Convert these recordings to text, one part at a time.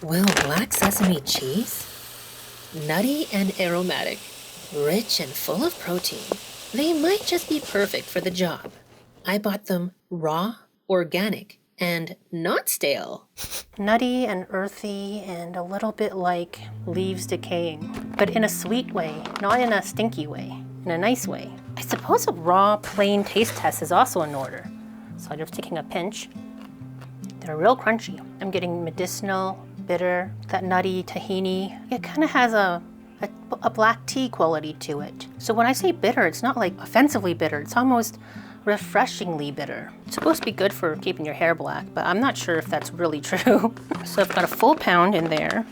Will black sesame cheese? Nutty and aromatic, rich and full of protein. They might just be perfect for the job. I bought them raw, organic, and not stale. Nutty and earthy and a little bit like leaves decaying, but in a sweet way, not in a stinky way, in a nice way. I suppose a raw, plain taste test is also in order. So I'm just taking a pinch. They're real crunchy. I'm getting medicinal, bitter, that nutty tahini. It kind of has a black tea quality to it. So when I say bitter, it's not like offensively bitter. It's almost refreshingly bitter. It's supposed to be good for keeping your hair black, but I'm not sure if that's really true. So I've got a full pound in there.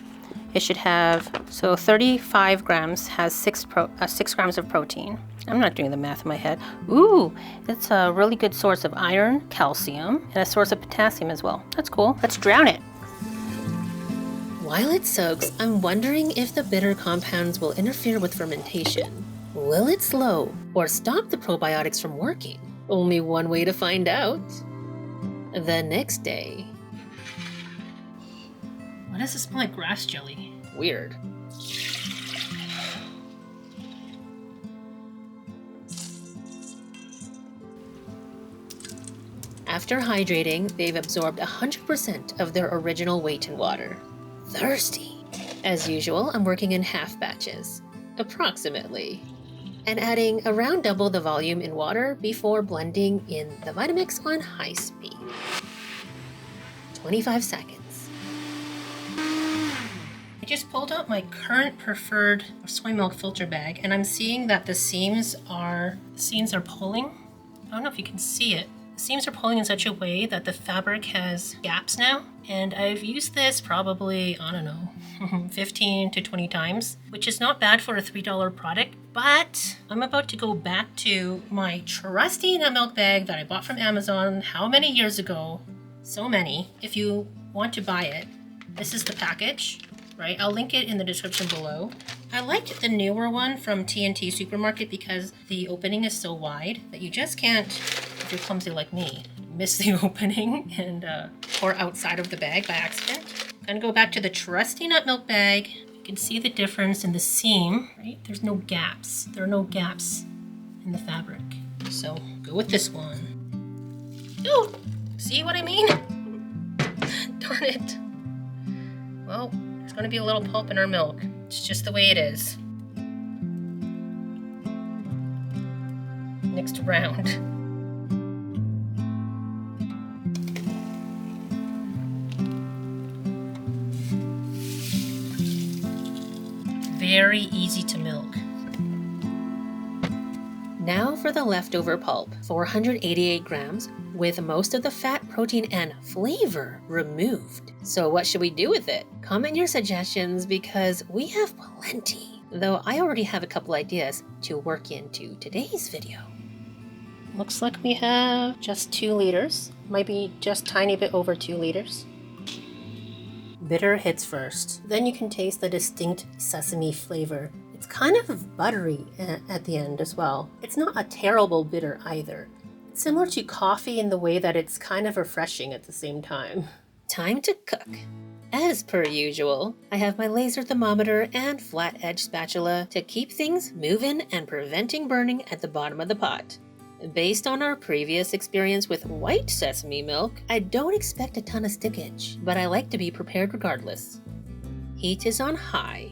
It should have, 35 grams has 6 grams of protein. I'm not doing the math in my head. Ooh, it's a really good source of iron, calcium, and a source of potassium as well. That's cool. Let's drown it. While it soaks, I'm wondering if the bitter compounds will interfere with fermentation. Will it slow or stop the probiotics from working? Only one way to find out. The next day. Why does it smell like grass jelly? Weird. After hydrating, they've absorbed 100% of their original weight in water. Thirsty. As usual, I'm working in half batches, approximately, and adding around double the volume in water before blending in the Vitamix on high speed. 25 seconds. I just pulled out my current preferred soy milk filter bag, and I'm seeing that the seams are pulling. I don't know if you can see it. The seams are pulling in such a way that the fabric has gaps now, and I've used this probably, I don't know, 15 to 20 times, which is not bad for a $3 product, but I'm about to go back to my trusty nut milk bag that I bought from Amazon how many years ago? So many. If you want to buy it, this is the package, right? I'll link it in the description below. I liked the newer one from T&T Supermarket because the opening is so wide that you just can't, if you're clumsy like me, miss the opening and pour outside of the bag by accident. I'm gonna go back to the trusty nut milk bag. You can see the difference in the seam, right? There's no gaps. There are no gaps in the fabric. So go with this one. Ooh, see what I mean? Darn it. Well, there's gonna be a little pulp in our milk. It's just the way it is. Next round. Very easy to milk. Now for the leftover pulp, 488 grams, with most of the fat, protein, and flavor removed. So what should we do with it? Comment your suggestions because we have plenty, though I already have a couple ideas to work into today's video. Looks like we have just 2 liters, might be just a tiny bit over 2 liters. Bitter hits first. Then you can taste the distinct sesame flavor. It's kind of buttery at the end as well. It's not a terrible bitter either. It's similar to coffee in the way that it's kind of refreshing at the same time. Time to cook. As per usual, I have my laser thermometer and flat edge spatula to keep things moving and preventing burning at the bottom of the pot. Based on our previous experience with white sesame milk, I don't expect a ton of stickage, but I like to be prepared regardless. Heat is on high.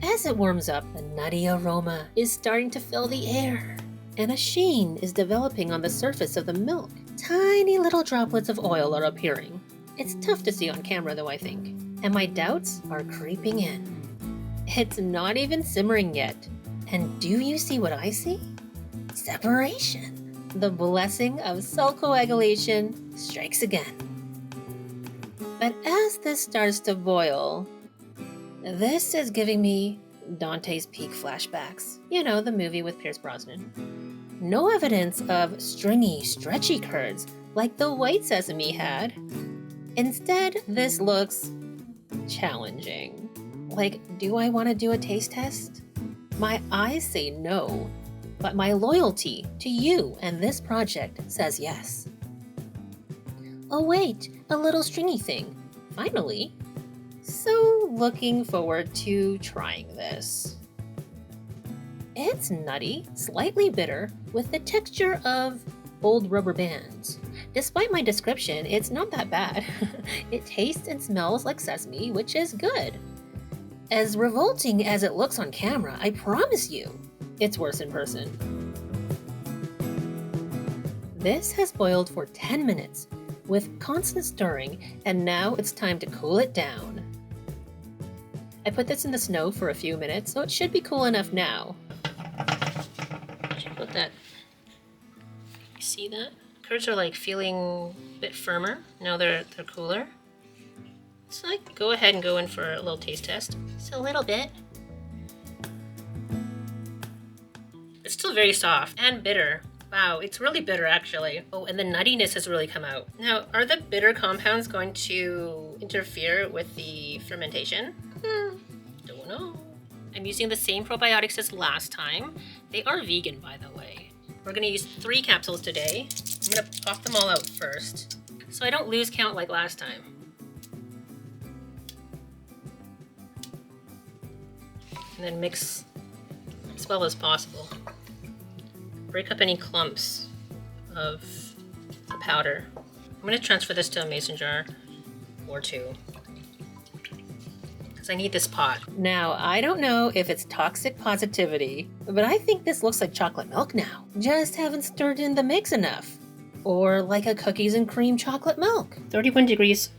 As it warms up, the nutty aroma is starting to fill the air, and a sheen is developing on the surface of the milk. Tiny little droplets of oil are appearing. It's tough to see on camera though, I think, and my doubts are creeping in. It's not even simmering yet, and do you see what I see? Separation. The blessing of cell coagulation strikes again. But as this starts to boil, this is giving me Dante's Peak flashbacks. You know, the movie with Pierce Brosnan. No evidence of stringy, stretchy curds like the white sesame had. Instead, this looks challenging. Like, do I want to do a taste test? My eyes say no, but my loyalty to you and this project says yes. Oh wait, a little stringy thing. Finally. So looking forward to trying this. It's nutty, slightly bitter, with the texture of old rubber bands. Despite my description, it's not that bad. It tastes and smells like sesame, which is good. As revolting as it looks on camera, I promise you, it's worse in person. This has boiled for 10 minutes with constant stirring, and now it's time to cool it down. I put this in the snow for a few minutes, so it should be cool enough now. Put that. You see that? Curds are like feeling a bit firmer. Now they're cooler. So like go ahead and go in for a little taste test. Just a little bit. It's still very soft and bitter. Wow, it's really bitter actually. Oh, and the nuttiness has really come out. Now, are the bitter compounds going to interfere with the fermentation? Don't know. I'm using the same probiotics as last time. They are vegan, by the way. We're gonna use 3 capsules today. I'm gonna pop them all out first, so I don't lose count like last time. And then mix as well as possible. Break up any clumps of the powder. I'm gonna transfer this to a mason jar or 2. Because I need this pot. Now, I don't know if it's toxic positivity, but I think this looks like chocolate milk now. Just haven't stirred in the mix enough. Or like a cookies and cream chocolate milk. 31 degrees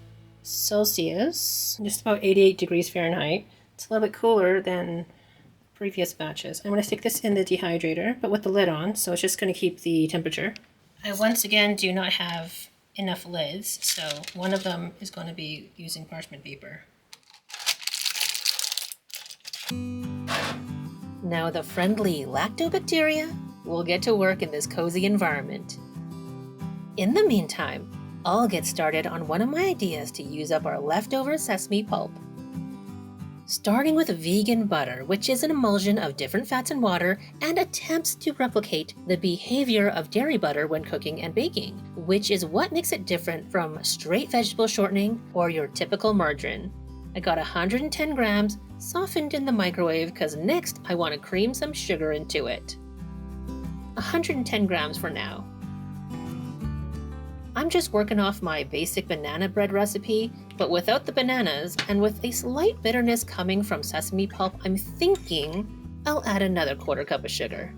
Celsius, just about 88 degrees Fahrenheit. It's a little bit cooler than previous batches. I'm going to stick this in the dehydrator, but with the lid on, so it's just going to keep the temperature. I once again do not have enough lids, so one of them is going to be using parchment paper. Now the friendly lactobacteria will get to work in this cozy environment. In the meantime, I'll get started on one of my ideas to use up our leftover sesame pulp. Starting with vegan butter, which is an emulsion of different fats and water and attempts to replicate the behavior of dairy butter when cooking and baking, which is what makes it different from straight vegetable shortening or your typical margarine. I got 110 grams softened in the microwave because next I want to cream some sugar into it. 110 grams for now. I'm just working off my basic banana bread recipe, but without the bananas and with a slight bitterness coming from sesame pulp, I'm thinking I'll add another 1/4 cup of sugar.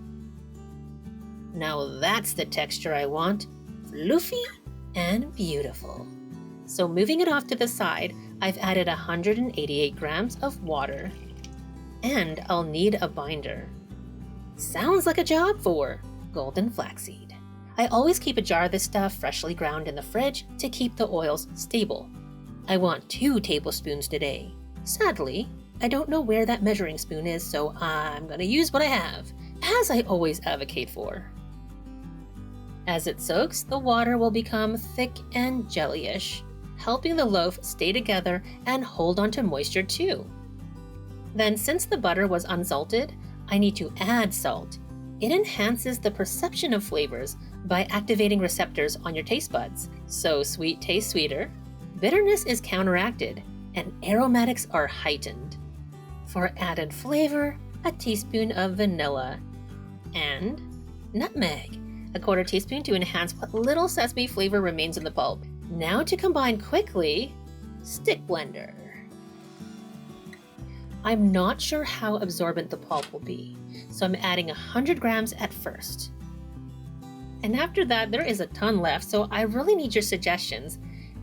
Now that's the texture I want, fluffy and beautiful. So moving it off to the side, I've added 188 grams of water. And I'll need a binder. Sounds like a job for golden flaxseed. I always keep a jar of this stuff freshly ground in the fridge to keep the oils stable. I want 2 tablespoons today. Sadly, I don't know where that measuring spoon is, so I'm gonna use what I have, as I always advocate for. As it soaks, the water will become thick and jellyish, helping the loaf stay together and hold onto moisture too. Then, since the butter was unsalted, I need to add salt. It enhances the perception of flavors by activating receptors on your taste buds, so sweet tastes sweeter, bitterness is counteracted, and aromatics are heightened. For added flavor, a teaspoon of vanilla, and nutmeg, a 1/4 teaspoon to enhance what little sesame flavor remains in the pulp. Now to combine quickly, stick blender. I'm not sure how absorbent the pulp will be, so I'm adding 100 grams at first. And after that, there is a ton left, so I really need your suggestions,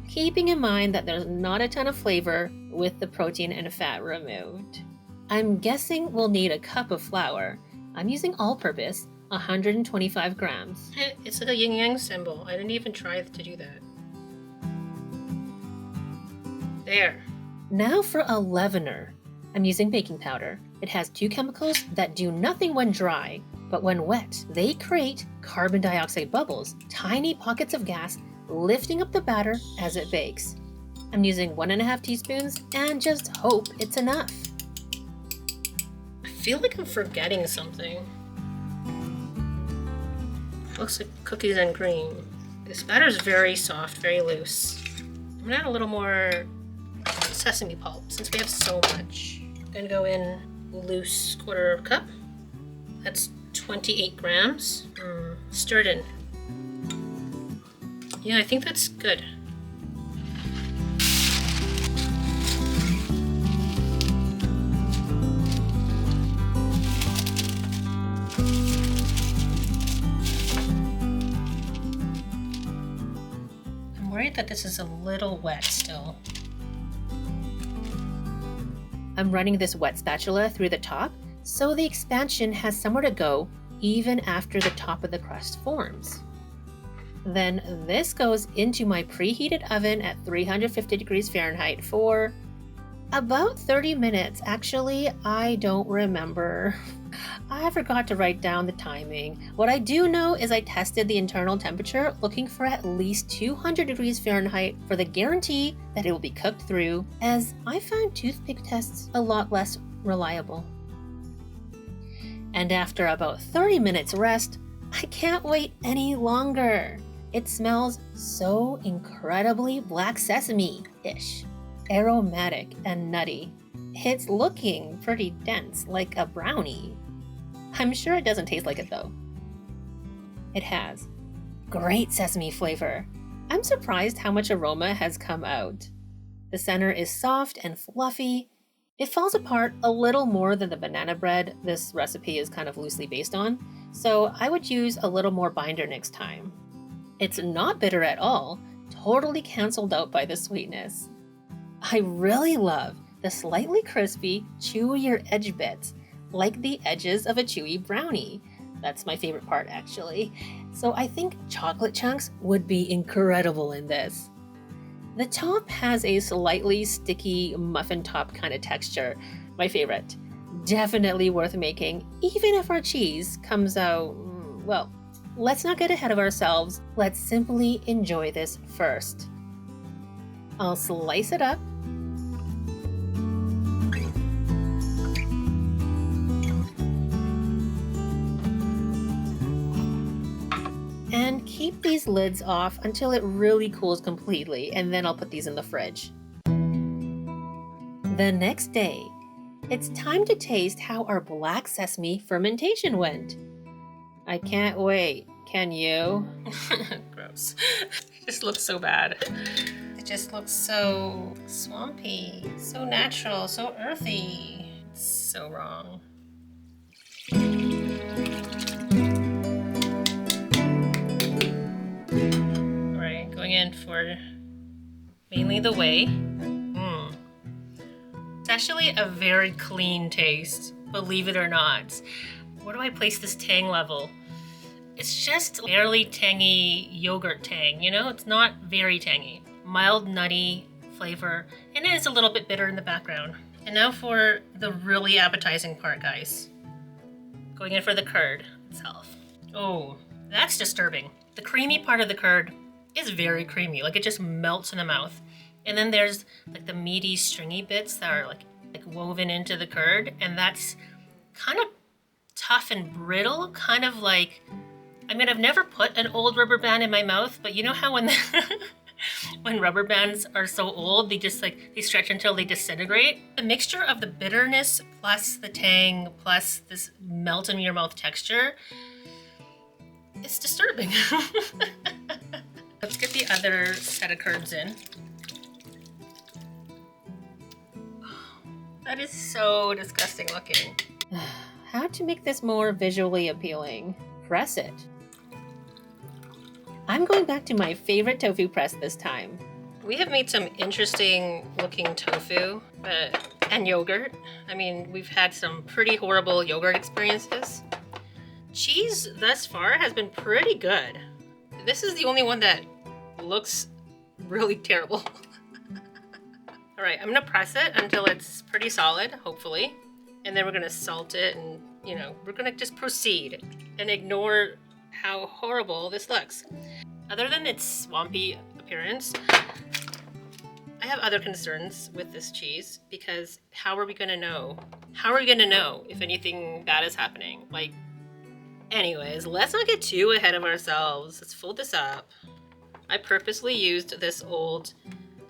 keeping in mind that there's not a ton of flavor with the protein and fat removed. I'm guessing we'll need a cup of flour. I'm using all-purpose, 125 grams. It's like a yin-yang symbol. I didn't even try to do that. There. Now for a leavener. I'm using baking powder. It has 2 chemicals that do nothing when dry, but when wet, they create carbon dioxide bubbles, tiny pockets of gas lifting up the batter as it bakes. I'm using 1.5 teaspoons and just hope it's enough. I feel like I'm forgetting something. Looks like cookies and cream. This batter is very soft, very loose. I'm gonna add a little more sesame pulp since we have so much. I'm gonna go in loose 1/4 cup. That's 28 grams. Stir it in. Yeah, I think that's good. I'm worried that this is a little wet still. I'm running this wet spatula through the top so the expansion has somewhere to go even after the top of the crust forms. Then this goes into my preheated oven at 350 degrees Fahrenheit for about 30 minutes. Actually, I don't remember. I forgot to write down the timing. What I do know is I tested the internal temperature looking for at least 200 degrees Fahrenheit for the guarantee that it will be cooked through, as I found toothpick tests a lot less reliable. And after about 30 minutes rest, I can't wait any longer. It smells so incredibly black sesame-ish, aromatic and nutty. It's looking pretty dense, like a brownie. I'm sure it doesn't taste like it though. It has great sesame flavor. I'm surprised how much aroma has come out. The center is soft and fluffy. It falls apart a little more than the banana bread this recipe is kind of loosely based on, so I would use a little more binder next time. It's not bitter at all, totally canceled out by the sweetness. I really love the slightly crispy, chewier edge bits, like the edges of a chewy brownie. That's my favorite part, actually. So I think chocolate chunks would be incredible in this. The top has a slightly sticky muffin top kind of texture, my favorite. Definitely worth making, even if our cheese comes out, well, let's not get ahead of ourselves. Let's simply enjoy this first. I'll slice it up. And keep these lids off until it really cools completely, and then I'll put these in the fridge. The next day, it's time to taste how our black sesame fermentation went. I can't wait, can you? Gross. It just looks so bad. It just looks so swampy, so natural, so earthy. It's so wrong. Going in for mainly the whey. It's actually a very clean taste, believe it or not. Where do I place this tang level? It's just barely tangy yogurt tang, you know? It's not very tangy. Mild nutty flavor, and it is a little bit bitter in the background. And now for the really appetizing part, guys. Going in for the curd itself. Oh, that's disturbing. The creamy part of the curd is very creamy, like it just melts in the mouth. And then there's like the meaty, stringy bits that are like woven into the curd, and that's kind of tough and brittle, kind of like, I mean, I've never put an old rubber band in my mouth, but you know how when when rubber bands are so old, they just they stretch until they disintegrate? The mixture of the bitterness plus the tang plus this melt in your mouth texture, it's disturbing. Let's get the other set of curds in. That is so disgusting looking. How to make this more visually appealing? Press it. I'm going back to my favorite tofu press this time. We have made some interesting looking tofu and yogurt. I mean, we've had some pretty horrible yogurt experiences. Cheese thus far has been pretty good. This is the only one that looks really terrible. All right, I'm gonna press it until it's pretty solid, hopefully. And then we're gonna salt it and, we're gonna just proceed and ignore how horrible this looks. Other than its swampy appearance, I have other concerns with this cheese because how are we gonna know? How are we gonna know if anything bad is happening? Anyways, let's not get too ahead of ourselves. Let's fold this up. I purposely used this old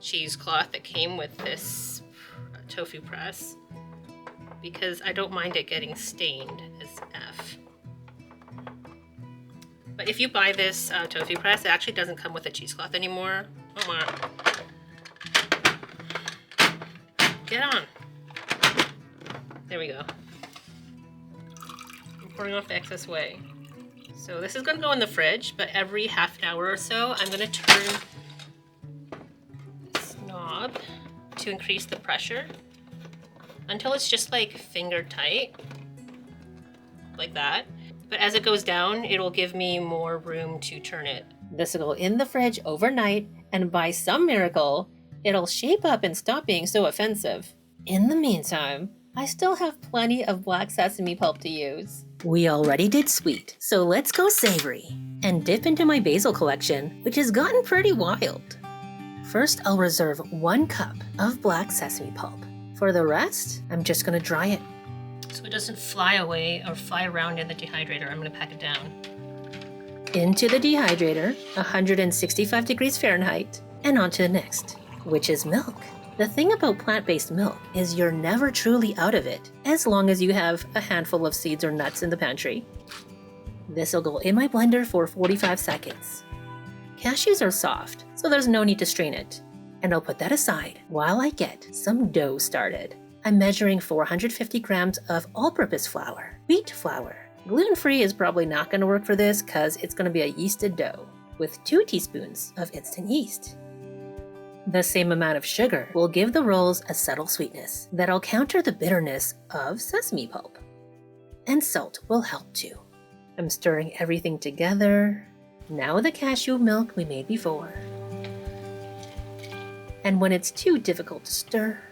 cheesecloth that came with this tofu press because I don't mind it getting stained as F. But if you buy this tofu press, it actually doesn't come with a cheesecloth anymore. Come on. Get on. There we go. I'm pouring off the excess whey. So this is going to go in the fridge, but every half an hour or so, I'm going to turn this knob to increase the pressure until it's just like finger tight, like that. But as it goes down, it'll give me more room to turn it. This will go in the fridge overnight, and by some miracle, it'll shape up and stop being so offensive. In the meantime, I still have plenty of black sesame pulp to use. We already did sweet, so let's go savory and dip into my basil collection, which has gotten pretty wild. First, I'll reserve 1 cup of black sesame pulp. For the rest, I'm just gonna dry it. So it doesn't fly away or fly around in the dehydrator, I'm gonna pack it down. Into the dehydrator, 165 degrees Fahrenheit, and on to the next, which is milk. The thing about plant-based milk is you're never truly out of it, as long as you have a handful of seeds or nuts in the pantry. This will go in my blender for 45 seconds. Cashews are soft, so there's no need to strain it. And I'll put that aside while I get some dough started. I'm measuring 450 grams of all-purpose flour, wheat flour. Gluten-free is probably not going to work for this because it's going to be a yeasted dough with 2 teaspoons of instant yeast. The same amount of sugar will give the rolls a subtle sweetness that'll counter the bitterness of sesame pulp. And salt will help too. I'm stirring everything together. Now the cashew milk we made before. And when it's too difficult to stir,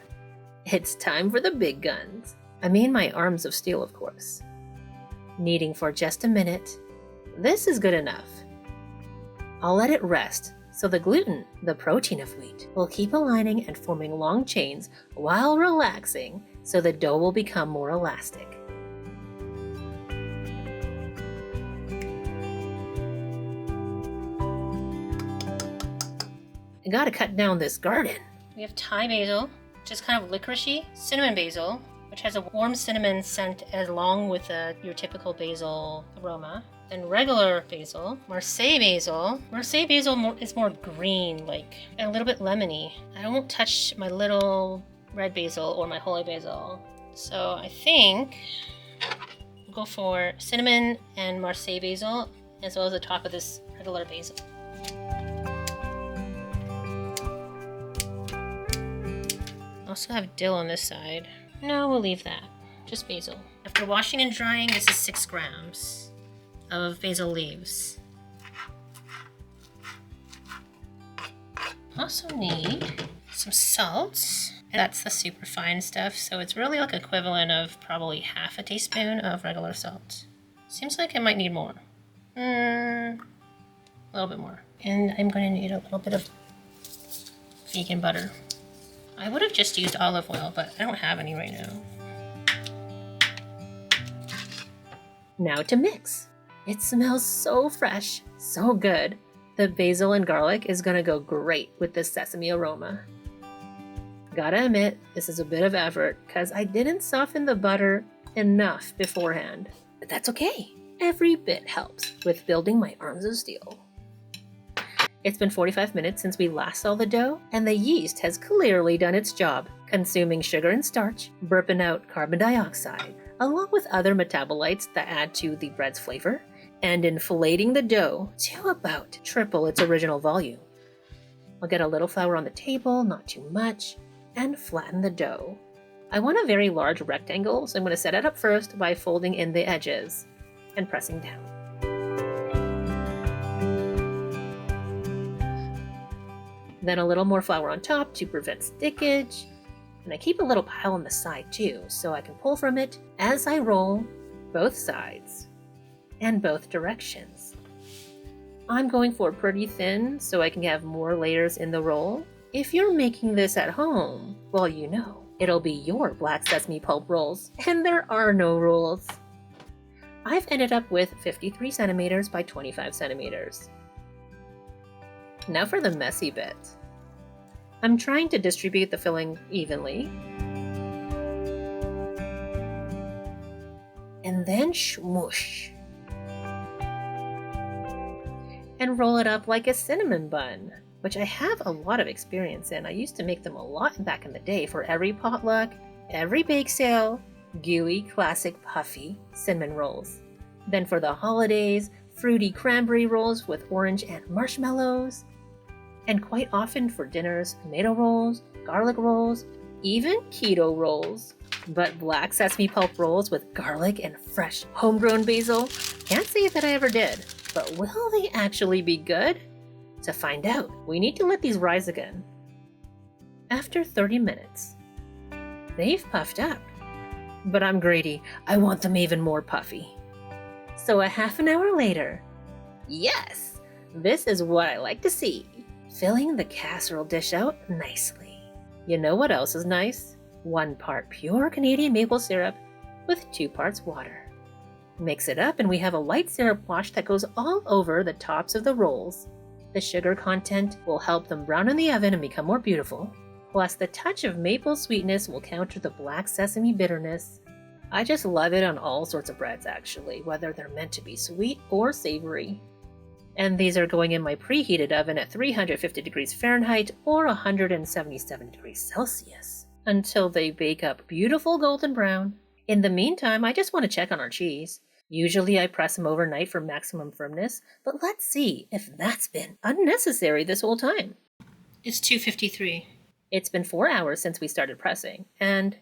it's time for the big guns. I mean my arms of steel, of course. Kneading for just a minute. This is good enough. I'll let it rest so the gluten, the protein of wheat, will keep aligning and forming long chains while relaxing so the dough will become more elastic. I gotta cut down this garden. We have Thai basil, which is kind of licoricey, cinnamon basil, which has a warm cinnamon scent along with your typical basil aroma. Then regular basil, Marseille basil. Marseille basil is more green, and a little bit lemony. I won't touch my little red basil or my holy basil. So I think we'll go for cinnamon and Marseille basil, as well as the top of this regular basil. Also have dill on this side. No, we'll leave that. Just basil. After washing and drying, this is 6 grams of basil leaves. Also need some salt. That's the super fine stuff, so it's really like equivalent of probably half a teaspoon of regular salt. Seems like I might need more. A little bit more. And I'm going to need a little bit of vegan butter. I would have just used olive oil, but I don't have any right now. Now to mix. It smells so fresh, so good. The basil and garlic is gonna go great with this sesame aroma. Gotta admit, this is a bit of effort because I didn't soften the butter enough beforehand. But that's okay. Every bit helps with building my arms of steel. It's been 45 minutes since we last saw the dough, and the yeast has clearly done its job, consuming sugar and starch, burping out carbon dioxide, along with other metabolites that add to the bread's flavor, and inflating the dough to about triple its original volume. I'll get a little flour on the table, not too much, and flatten the dough. I want a very large rectangle, so I'm going to set it up first by folding in the edges and pressing down. Then a little more flour on top to prevent stickage. And I keep a little pile on the side too, so I can pull from it as I roll both sides and both directions. I'm going for pretty thin so I can have more layers in the roll. If you're making this at home, well, you know, it'll be your black sesame pulp rolls, and there are no rules. I've ended up with 53 centimeters by 25 centimeters. Now for the messy bit. I'm trying to distribute the filling evenly. then smoosh. And roll it up like a cinnamon bun, which I have a lot of experience in. I used to make them a lot back in the day for every potluck, every bake sale, gooey, classic, puffy cinnamon rolls. Then for the holidays, fruity cranberry rolls with orange and marshmallows. And quite often for dinners, tomato rolls, garlic rolls, even keto rolls. But black sesame pulp rolls with garlic and fresh homegrown basil, can't say that I ever did. But will they actually be good? To find out, we need to let these rise again. After 30 minutes, they've puffed up. But I'm greedy, I want them even more puffy. So a half an hour later, yes, this is what I like to see, filling the casserole dish out nicely. You know what else is nice? 1 part pure Canadian maple syrup with 2 parts water. Mix it up and we have a light syrup wash that goes all over the tops of the rolls. The sugar content will help them brown in the oven and become more beautiful. Plus the touch of maple sweetness will counter the black sesame bitterness. I just love it on all sorts of breads actually, whether they're meant to be sweet or savory. And these are going in my preheated oven at 350 degrees Fahrenheit or 177 degrees Celsius until they bake up beautiful golden brown. In the meantime, I just want to check on our cheese. Usually I press them overnight for maximum firmness, but let's see if that's been unnecessary this whole time. It's 2:53. It's been 4 hours since we started pressing, and...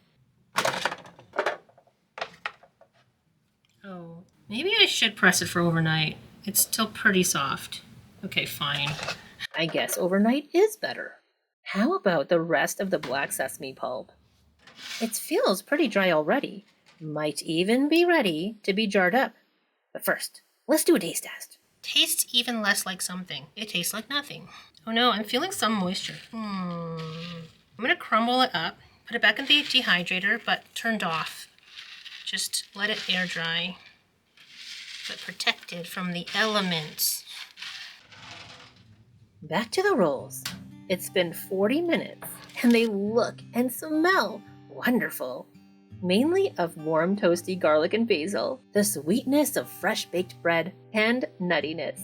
Oh, maybe I should press it for overnight. It's still pretty soft. Okay, fine. I guess overnight is better. How about the rest of the black sesame pulp? It feels pretty dry already. Might even be ready to be jarred up. But first, let's do a taste test. Tastes even less like something. It tastes like nothing. Oh no, I'm feeling some moisture. I'm gonna crumble it up, put it back in the dehydrator, but turned off. Just let it air dry, but protected from the elements. Back to the rolls. It's been 40 minutes, and they look and smell wonderful. Mainly of warm toasty garlic and basil, the sweetness of fresh baked bread, and nuttiness.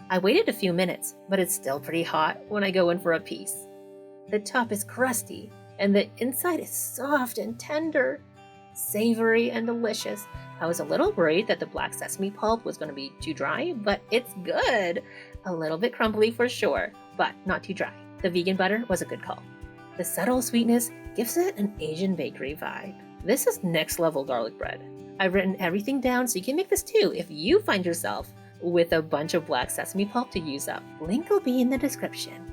I waited a few minutes, but it's still pretty hot when I go in for a piece. The top is crusty, and the inside is soft and tender, savory and delicious. I was a little worried that the black sesame pulp was going to be too dry, but it's good. A little bit crumbly for sure, but not too dry. The vegan butter was a good call. The subtle sweetness gives it an Asian bakery vibe. This is next level garlic bread. I've written everything down so you can make this too if you find yourself with a bunch of black sesame pulp to use up. Link will be in the description.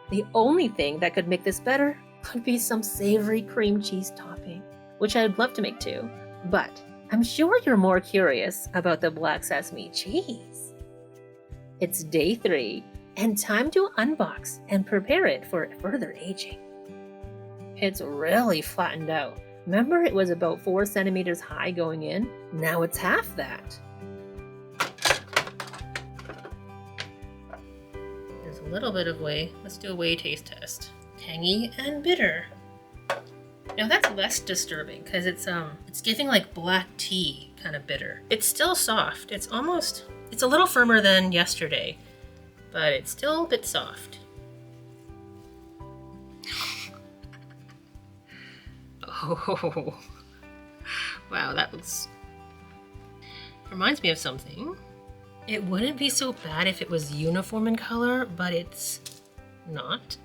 The only thing that could make this better would be some savory cream cheese topping, which I'd love to make too, but I'm sure you're more curious about the black sesame cheese. It's day 3 and time to unbox and prepare it for further aging. It's really flattened out. Remember it was about 4 centimeters high going in? Now it's half that. There's a little bit of whey. Let's do a whey taste test. Tangy and bitter. Now that's less disturbing because it's giving like black tea kind of bitter. It's still soft. It's a little firmer than yesterday, but it's still a bit soft. Oh, wow, that reminds me of something. It wouldn't be so bad if it was uniform in color, but it's not.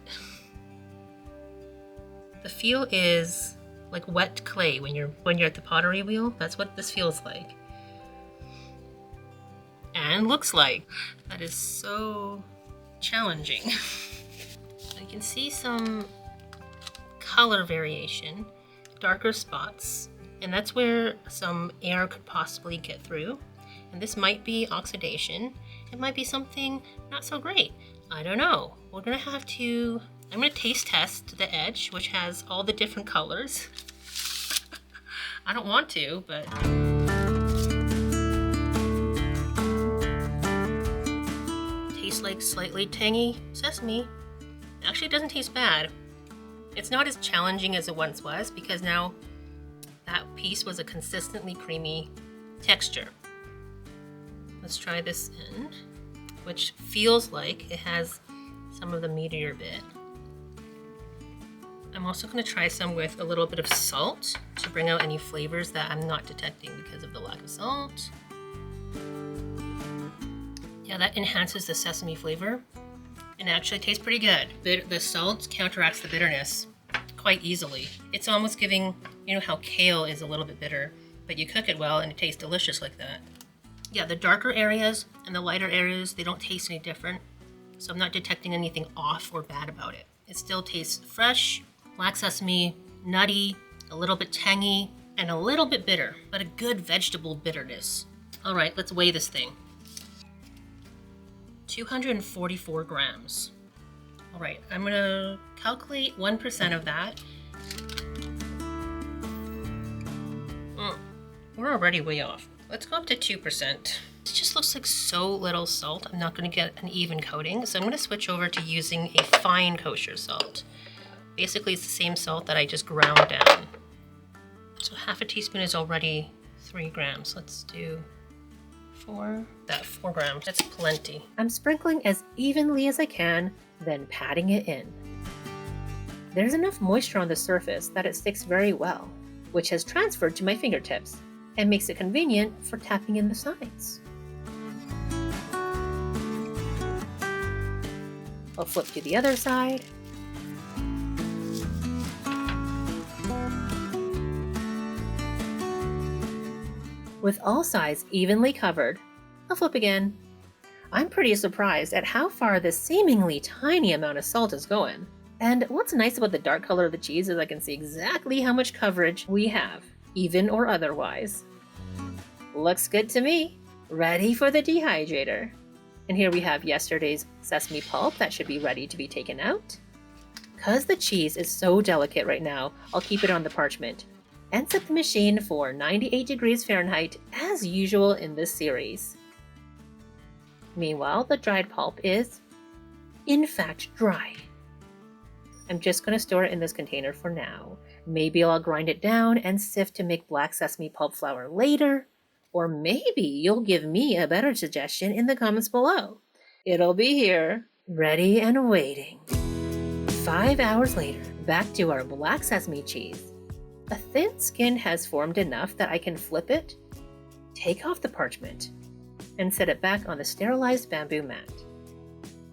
The feel is like wet clay when you're at the pottery wheel. That's what this feels like. And looks like. That is so challenging. I can see some color variation. Darker spots, and that's where some air could possibly get through. And this might be oxidation. It might be something not so great. I don't know. I'm gonna taste test the edge, which has all the different colors. I don't want to, but tastes like slightly tangy sesame. Actually, it doesn't taste bad. It's not as challenging as it once was because now that piece was a consistently creamy texture. Let's try this end, which feels like it has some of the meatier bit. I'm also going to try some with a little bit of salt to bring out any flavors that I'm not detecting because of the lack of salt. Yeah, that enhances the sesame flavor and actually tastes pretty good. The salt counteracts the bitterness quite easily. It's almost giving, you know how kale is a little bit bitter, but you cook it well and it tastes delicious like that. Yeah, the darker areas and the lighter areas, they don't taste any different. So I'm not detecting anything off or bad about it. It still tastes fresh, black sesame, nutty, a little bit tangy, and a little bit bitter, but a good vegetable bitterness. All right, let's weigh this thing. 244 grams. All right, I'm gonna calculate 1% of that. We're already way off. Let's go up to 2%. It just looks like so little salt. I'm not gonna get an even coating, so I'm gonna switch over to using a fine kosher salt. Basically, it's the same salt that I just ground down. So half a teaspoon is already 3 grams. Let's do 4 grams. That's plenty. I'm sprinkling as evenly as I can, then patting it in. There's enough moisture on the surface that it sticks very well, which has transferred to my fingertips and makes it convenient for tapping in the sides. I'll flip to the other side. With all sides evenly covered, I'll flip again. I'm pretty surprised at how far this seemingly tiny amount of salt is going. And what's nice about the dark color of the cheese is I can see exactly how much coverage we have, even or otherwise. Looks good to me. Ready for the dehydrator. And here we have yesterday's sesame pulp that should be ready to be taken out. Because the cheese is so delicate right now, I'll keep it on the parchment and set the machine for 98 degrees Fahrenheit as usual in this series. Meanwhile, the dried pulp is, in fact, dry. I'm just going to store it in this container for now. Maybe I'll grind it down and sift to make black sesame pulp flour later, or maybe you'll give me a better suggestion in the comments below. It'll be here, ready and waiting. 5 hours later, back to our black sesame cheese. A thin skin has formed enough that I can flip it, take off the parchment, and set it back on the sterilized bamboo mat.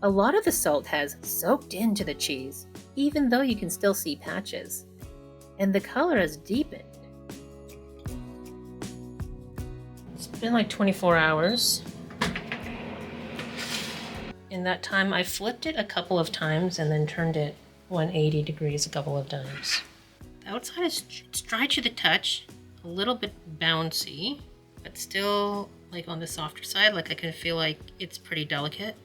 A lot of the salt has soaked into the cheese, even though you can still see patches, and the color has deepened. It's been like 24 hours. In that time, I flipped it a couple of times and then turned it 180 degrees a couple of times. The outside is it's dry to the touch, a little bit bouncy, but still like on the softer side, like I can feel like it's pretty delicate.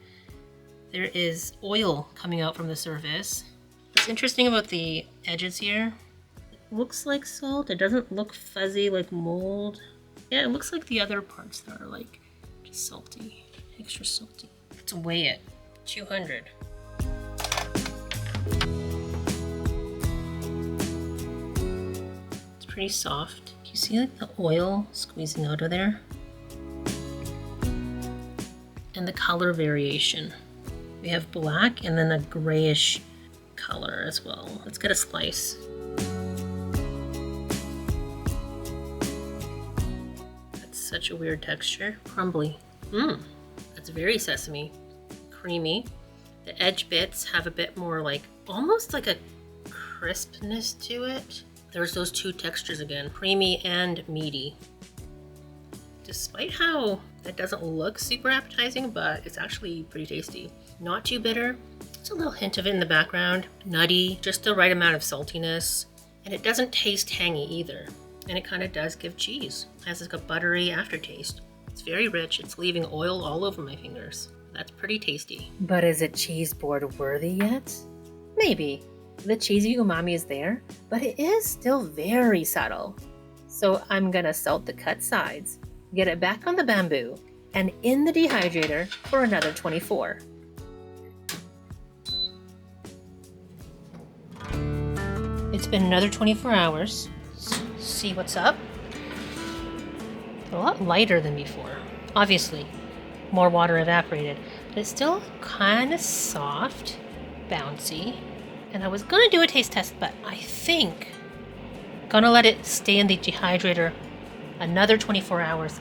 There is oil coming out from the surface. What's interesting about the edges here, it looks like salt. It doesn't look fuzzy like mold. Yeah, it looks like the other parts that are like just salty, extra salty. Let's weigh it. 200. It's pretty soft. Do you see like the oil squeezing out of there? And the color variation. We have black and then a grayish color as well. Let's get a slice. That's such a weird texture. Crumbly. That's very sesame. Creamy. The edge bits have a bit more like, almost like a crispness to it. There's those two textures again, creamy and meaty. Despite how that doesn't look super appetizing, but it's actually pretty tasty. Not too bitter. Just a little hint of it in the background. Nutty, just the right amount of saltiness. And it doesn't taste tangy either. And it kind of does give cheese. It has like a buttery aftertaste. It's very rich. It's leaving oil all over my fingers. That's pretty tasty. But is it cheese board worthy yet? Maybe. The cheesy umami is there, but it is still very subtle. So I'm gonna salt the cut sides, get it back on the bamboo, and in the dehydrator for another 24. It's been another 24 hours. Let's see what's up. A lot lighter than before. Obviously, more water evaporated, but it's still kind of soft, bouncy. And I was gonna do a taste test, but I think I'm gonna let it stay in the dehydrator another 24 hours.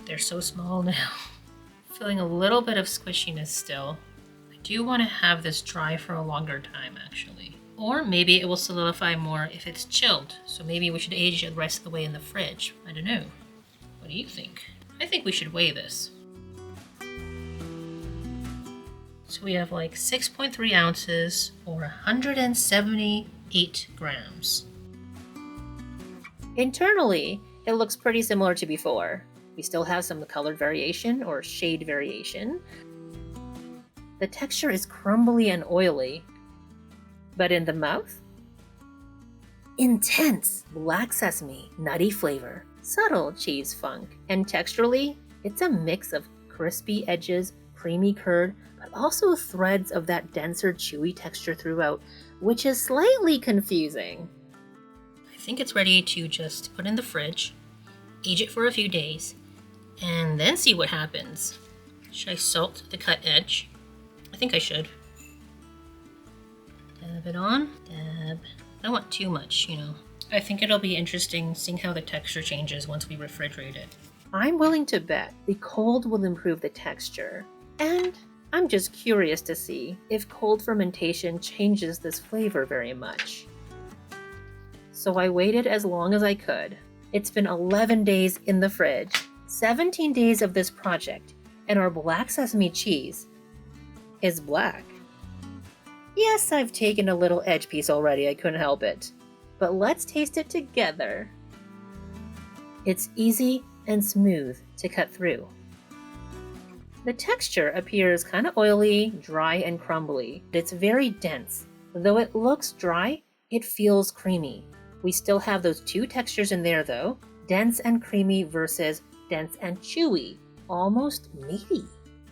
They're so small now. Feeling a little bit of squishiness still. I do want to have this dry for a longer time, actually. Or maybe it will solidify more if it's chilled. So maybe we should age it the rest of the way in the fridge. I don't know. What do you think? I think we should weigh this. So we have like 6.3 ounces or 178 grams. Internally, it looks pretty similar to before. We still have some colored variation or shade variation. The texture is crumbly and oily. But in the mouth? Intense black sesame, nutty flavor, subtle cheese funk, and texturally, it's a mix of crispy edges, creamy curd, but also threads of that denser, chewy texture throughout, which is slightly confusing. I think it's ready to just put in the fridge, age it for a few days, and then see what happens. Should I salt the cut edge? I think I should. Dab it on. Dab. I don't want too much, you know. I think it'll be interesting seeing how the texture changes once we refrigerate it. I'm willing to bet the cold will improve the texture. And I'm just curious to see if cold fermentation changes this flavor very much. So I waited as long as I could. It's been 11 days in the fridge, 17 days of this project, and our black sesame cheese is black. Yes, I've taken a little edge piece already, I couldn't help it. But let's taste it together. It's easy and smooth to cut through. The texture appears kind of oily, dry, and crumbly. It's very dense. Though it looks dry, it feels creamy. We still have those two textures in there though, dense and creamy versus dense and chewy, almost meaty.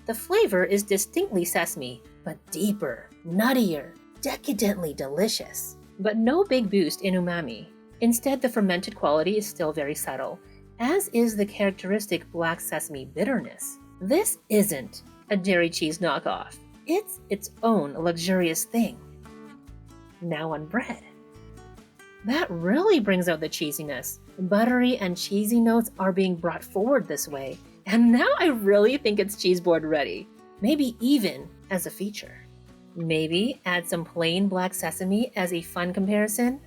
The flavor is distinctly sesame, but deeper, nuttier, decadently delicious. But no big boost in umami. Instead, the fermented quality is still very subtle, as is the characteristic black sesame bitterness. This isn't a dairy cheese knockoff. It's its own luxurious thing. Now on bread. That really brings out the cheesiness. Buttery and cheesy notes are being brought forward this way, and now I really think it's cheese board ready. Maybe even as a feature. Maybe add some plain black sesame as a fun comparison.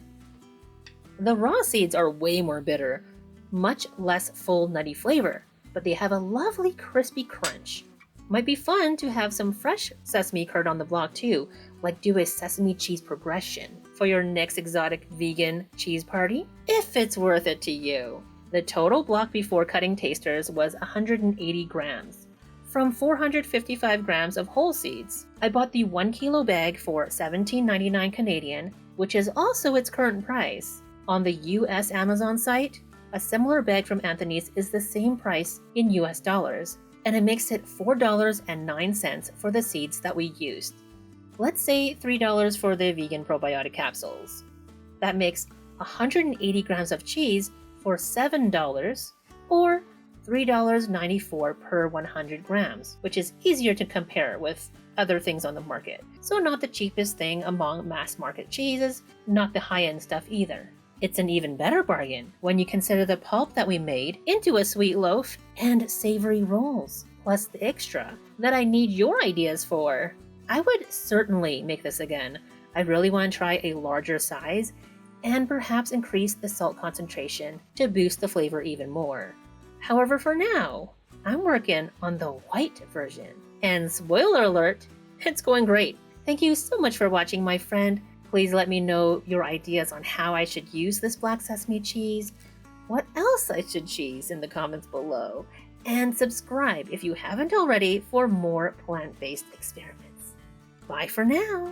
The raw seeds are way more bitter, much less full nutty flavor, but they have a lovely crispy crunch. Might be fun to have some fresh sesame curd on the block too, like do a sesame cheese progression for your next exotic vegan cheese party, if it's worth it to you. The total block before cutting tasters was 180 grams, from 455 grams of whole seeds. I bought the 1 kilo bag for $17.99 Canadian, which is also its current price. On the US Amazon site, a similar bag from Anthony's is the same price in US dollars, and it makes it $4.09 for the seeds that we used. Let's say $3 for the vegan probiotic capsules. That makes 180 grams of cheese for $7, or $3.94 per 100 grams, which is easier to compare with other things on the market. So not the cheapest thing among mass market cheeses, not the high-end stuff either. It's an even better bargain when you consider the pulp that we made into a sweet loaf and savory rolls, plus the extra that I need your ideas for. I would certainly make this again. I really want to try a larger size and perhaps increase the salt concentration to boost the flavor even more. However, for now, I'm working on the white version. And spoiler alert, it's going great. Thank you so much for watching, my friend. Please let me know your ideas on how I should use this black sesame cheese, what else I should cheese in the comments below, and subscribe if you haven't already for more plant-based experiments. Bye for now.